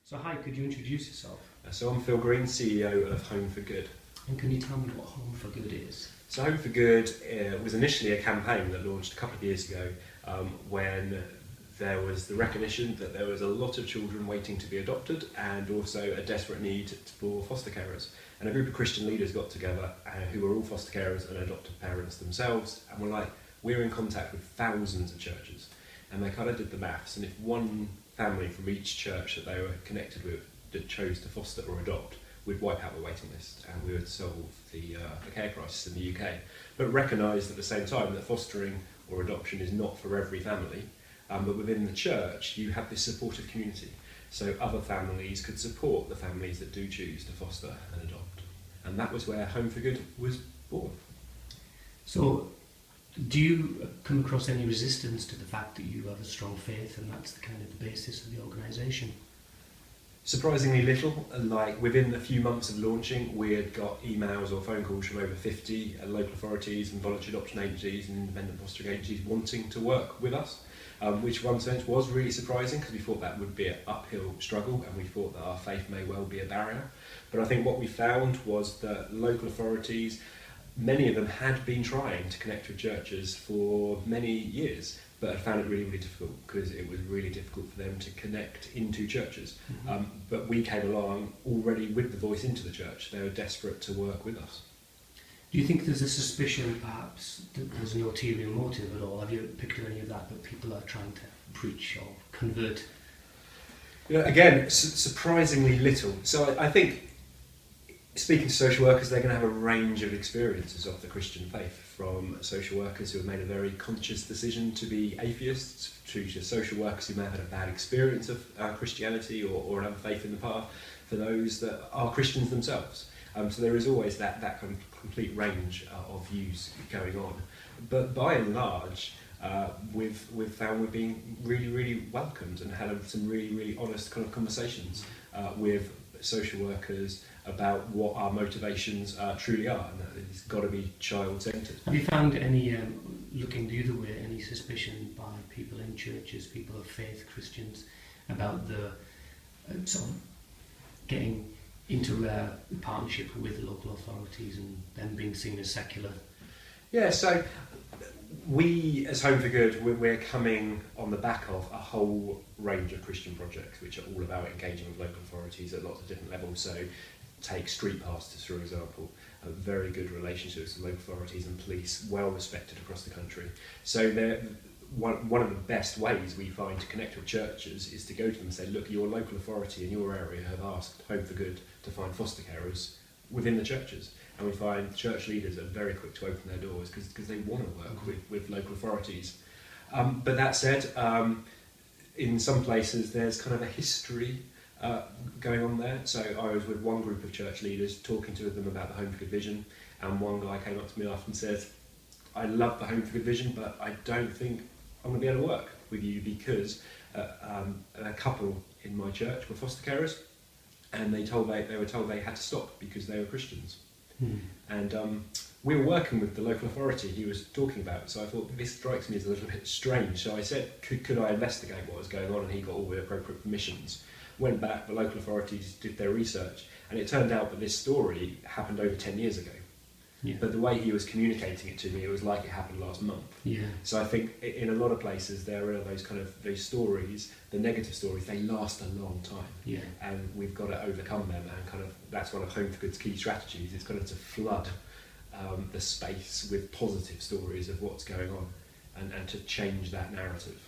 So hi, could you introduce yourself? So I'm Phil Green, CEO of Home for Good. And can you tell me what Home for Good is? So Home for Good was initially a campaign that launched a couple of years ago when there was the recognition that there was a lot of children waiting to be adopted and also a desperate need for foster carers. And a group of Christian leaders got together who were all foster carers and adopted parents themselves, and were like, we're in contact with thousands of churches. And they kind of did the maths, and if one family from each church that they were connected with that chose to foster or adopt, we'd wipe out the waiting list and we would solve the care crisis in the UK. But recognised at the same time that fostering or adoption is not for every family, but within the church you have this supportive community. So other families could support the families that do choose to foster and adopt. And that was where Home for Good was born. So, do you come across any resistance to the fact that you have a strong faith and that's the kind of the basis of the organisation? Surprisingly little. Like within a few months of launching, we had got emails or phone calls from over 50 local authorities and voluntary adoption agencies and independent fostering agencies wanting to work with us, which in one sense was really surprising because we thought that would be an uphill struggle and we thought that our faith may well be a barrier. But I think what we found was that local authorities, many of them had been trying to connect with churches for many years, but had found it really, really difficult because it was really difficult for them to connect into churches. Mm-hmm. But we came along already with the voice into the church. They were desperate to work with us. Do you think there's a suspicion perhaps that there's an ulterior motive at all? Have you picked up any of that people are trying to preach or convert? You know, again, surprisingly little. So I think, speaking to social workers, they're going to have a range of experiences of the Christian faith, from social workers who have made a very conscious decision to be atheists, to social workers who may have had a bad experience of Christianity or another faith in the past, for those that are Christians themselves. So there is always that kind of complete range of views going on. But by and large, we've found we're being really, really welcomed and had some really, really honest kind of conversations with social workers about what our motivations truly are, and that it's got to be child-centred. Have you found any, looking the other way, any suspicion by people in churches, people of faith, Christians, about the sort of getting into a partnership with local authorities and them being seen as secular? Yeah, so we, as Home for Good, we're coming on the back of a whole range of Christian projects which are all about engaging with local authorities at lots of different levels. So take street pastors, for example, very good relationships with local authorities and police, well respected across the country. So one of the best ways we find to connect with churches is to go to them and say, look, your local authority in your area have asked Home for Good to find foster carers within the churches. And we find church leaders are very quick to open their doors because they want to work with local authorities. But that said, in some places there's kind of a history going on there. So I was with one group of church leaders talking to them about the Home for Good vision, and one guy came up to me after and said, I love the Home for Good vision, but I don't think I'm going to be able to work with you because a couple in my church were foster carers, and they were told they had to stop because they were Christians. And we were working with the local authority he was talking about, so I thought, this strikes me as a little bit strange. So I said, could I investigate what was going on? And he got all the appropriate permissions. Went back, the local authorities did their research, and it turned out that this story happened over 10 years ago. Yeah. But the way he was communicating it to me, it was like it happened last month. Yeah. So I think in a lot of places there are those stories, the negative stories, they last a long time. Yeah. And we've got to overcome them, and that's one of Home for Good's key strategies. It's got to flood the space with positive stories of what's going on and to change that narrative.